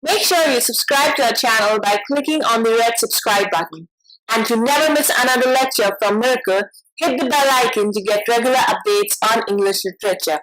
Make sure you subscribe to our channel by clicking on the red subscribe button. And to never miss another lecture from Miracle, hit the bell icon to get regular updates on English literature.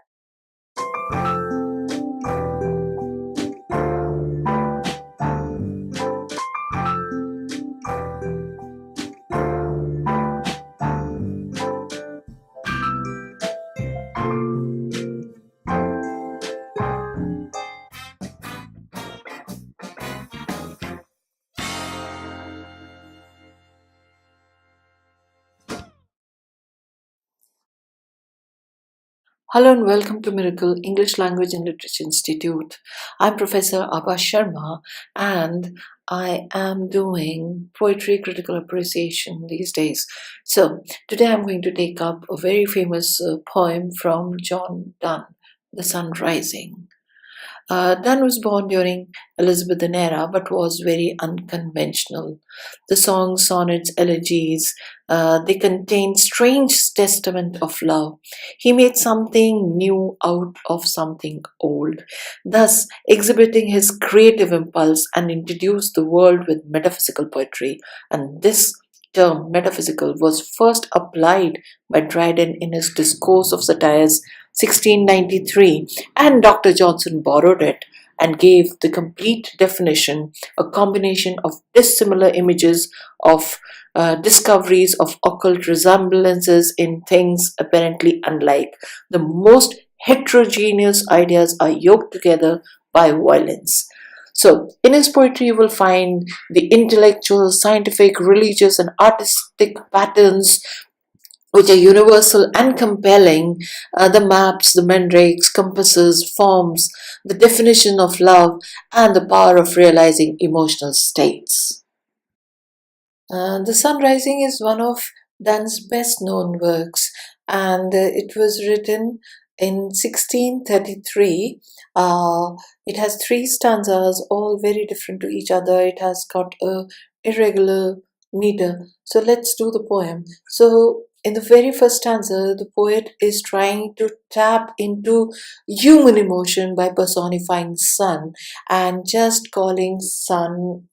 Hello and welcome to Miracle English Language and Literature Institute. I'm Professor Abha Sharma and I am doing poetry critical appreciation these days. So today I'm going to take up a very famous poem from John Donne, The Sun Rising. Donne was born during Elizabethan era but was very unconventional. The songs, sonnets, elegies, they contain strange testament of love. He made something new out of something old, thus exhibiting his creative impulse and introduced the world with metaphysical poetry. And this term metaphysical was first applied by Dryden in his Discourse of Satires 1693, and Dr. Johnson borrowed it and gave the complete definition, a combination of dissimilar images of discoveries of occult resemblances in things apparently unlike. The most heterogeneous ideas are yoked together by violence. So, in his poetry, you will find the intellectual, scientific, religious, and artistic patterns which are universal and compelling, the maps, the mandrakes, compasses, forms, the definition of love, and the power of realizing emotional states. The Sun Rising is one of Donne's best known works, and it was written in 1633. It has three stanzas, all very different to each other. It has got a irregular meter. So let's do the poem. So in the very first stanza, the poet is trying to tap into human emotion by personifying sun and just calling sun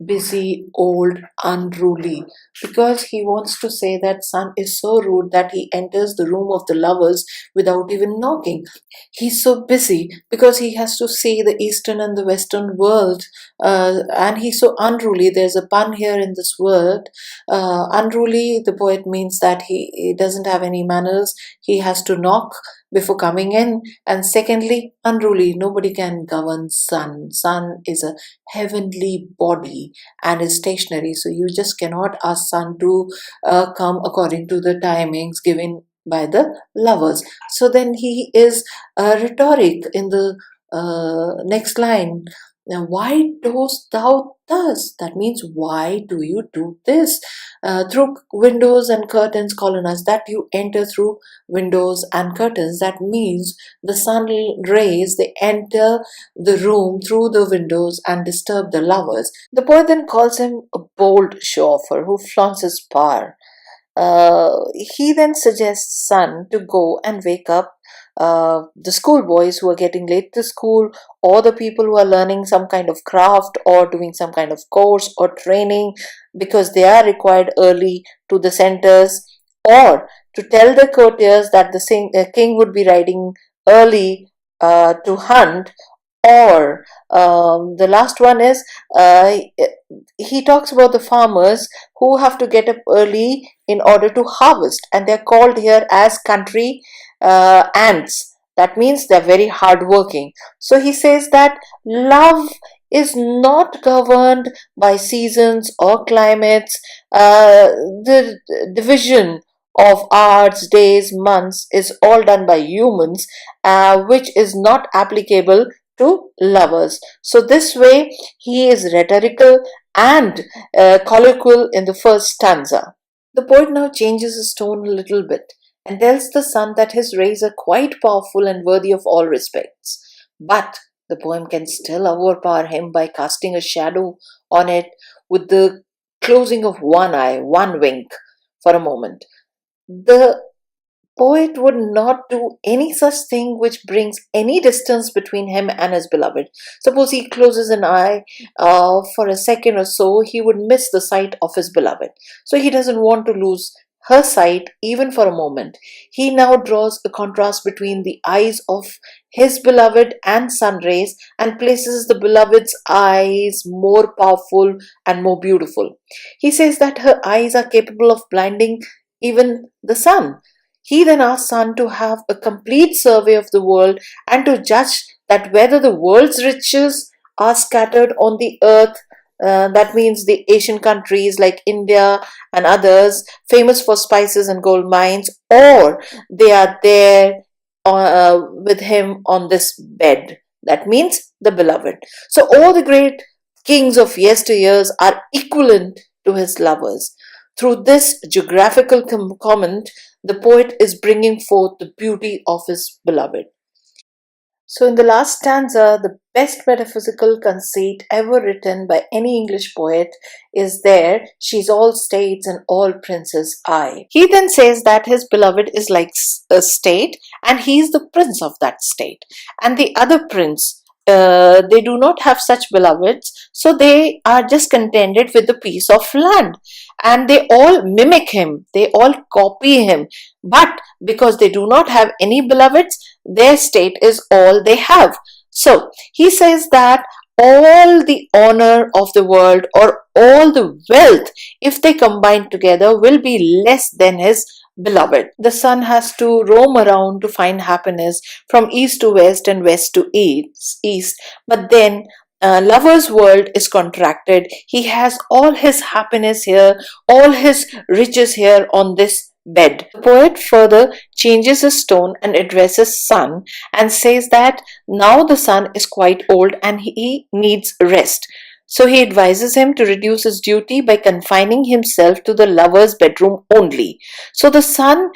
busy, old, unruly, because he wants to say that sun is so rude that he enters the room of the lovers without even knocking. He's so busy because he has to see the eastern and the western world, and he's so unruly. There's a pun here in this word. Unruly, the poet means that he doesn't have any manners, he has to knock before coming in. And secondly, unruly, nobody can govern sun. Sun is a heavenly body and is stationary, so you just cannot ask sun to come according to the timings given by the lovers. So then he is rhetoric in the next line. Now, why dost thou thus? That means, why do you do this? Through windows and curtains, colonize, that you enter through windows and curtains. That means the sun rays, they enter the room through the windows and disturb the lovers. The poet then calls him a bold show-offer who flaunts his power. He then suggests Sun to go and wake up the schoolboys who are getting late to school, or the people who are learning some kind of craft or doing some kind of course or training, because they are required early to the centers, or to tell the courtiers that the king would be riding early to hunt, or the last one is he talks about the farmers who have to get up early in order to harvest, and they're called here as country ants. That means they're very hardworking. So he says that love is not governed by seasons or climates. The division of hours, days, months is all done by humans, which is not applicable to lovers. So this way he is rhetorical and colloquial in the first stanza. The poet now changes his tone a little bit and tells the sun that his rays are quite powerful and worthy of all respects. But the poem can still overpower him by casting a shadow on it with the closing of one eye, one wink for a moment. The poet would not do any such thing which brings any distance between him and his beloved. Suppose he closes an eye for a second or so, he would miss the sight of his beloved. So he doesn't want to lose her sight even for a moment. He now draws a contrast between the eyes of his beloved and sun rays and places the beloved's eyes more powerful and more beautiful. He says that her eyes are capable of blinding even the sun. He then asks Sun to have a complete survey of the world and to judge that whether the world's riches are scattered on the earth. That means the Asian countries like India and others, famous for spices and gold mines, or they are there with him on this bed. That means the beloved. So all the great kings of yesteryears are equivalent to his lovers. Through this geographical comment, the poet is bringing forth the beauty of his beloved. So, in the last stanza, the best metaphysical conceit ever written by any English poet is there. She's all states and all princes I. He then says that his beloved is like a state and he's the prince of that state. And the other prince, they do not have such beloveds, so they are just contented with the piece of land. And they all mimic him, they all copy him. But because they do not have any beloveds, their state is all they have. So he says that all the honor of the world or all the wealth, if they combine together, will be less than his beloved. The sun has to roam around to find happiness from east to west and west to east. But then lover's world is contracted. He has all his happiness here, all his riches here on this bed. The poet further changes his tone and addresses Sun and says that now the sun is quite old and he needs rest. So he advises him to reduce his duty by confining himself to the lover's bedroom only. So the sun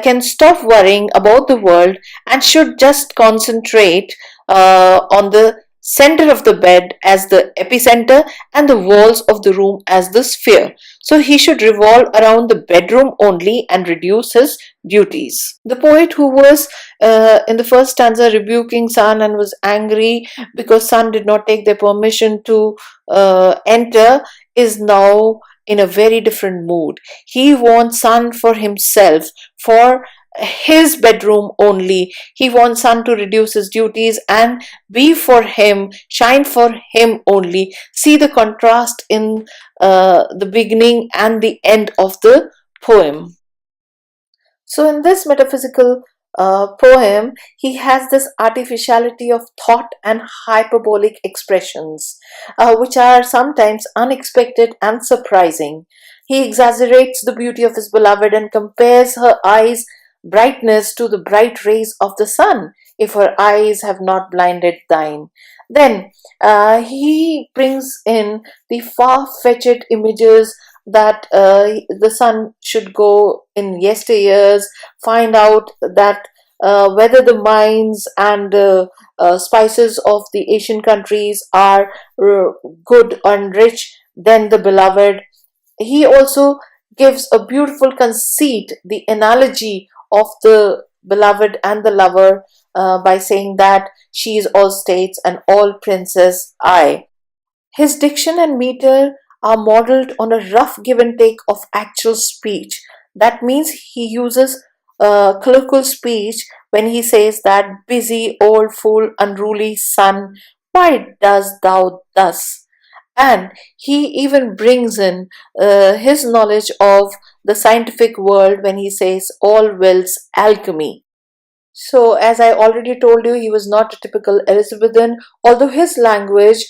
can stop worrying about the world and should just concentrate on the center of the bed as the epicenter and the walls of the room as the sphere. So he should revolve around the bedroom only and reduce his duties. The poet who was in the first stanza rebuking Sun and was angry because Sun did not take their permission to enter is now in a very different mood. He wants Sun for himself, for his bedroom only. He wants Sun to reduce his duties and be for him, shine for him only. See the contrast in the beginning and the end of the poem. So, in this metaphysical poem, he has this artificiality of thought and hyperbolic expressions, which are sometimes unexpected and surprising. He exaggerates the beauty of his beloved and compares her eyes' brightness to the bright rays of the sun, if her eyes have not blinded thine. Then he brings in the far fetched images that the sun should go in yesteryears, find out that whether the mines and spices of the Asian countries are good and rich, then the beloved. He also gives a beautiful conceit, the analogy of the beloved and the lover by saying that she is all states and all princess I. His diction and meter are modeled on a rough give and take of actual speech. That means he uses colloquial speech when he says that busy, old fool, unruly son, why dost thou thus? And he even brings in his knowledge of the scientific world when he says all will's alchemy. So, as I already told you, he was not a typical Elizabethan, although his language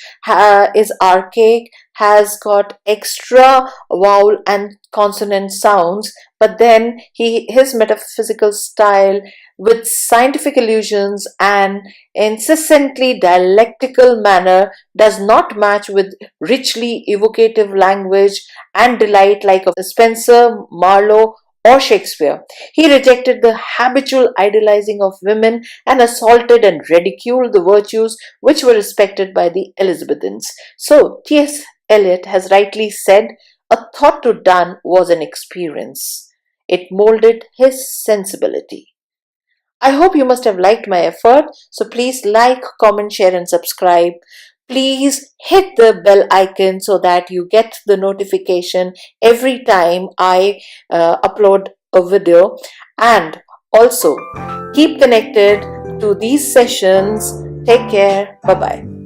is archaic, has got extra vowel and consonant sounds, but then his metaphysical style with scientific allusions and incessantly dialectical manner does not match with richly evocative language and delight like of Spencer, Marlowe, or Shakespeare. He rejected the habitual idolizing of women and assaulted and ridiculed the virtues which were respected by the Elizabethans. So, T.S. Eliot has rightly said, a thought to Donne was an experience. It molded his sensibility. I hope you must have liked my effort, so please like, comment, share and subscribe. Please hit the bell icon so that you get the notification every time I upload a video, and also keep connected to these sessions. Take care. Bye-bye.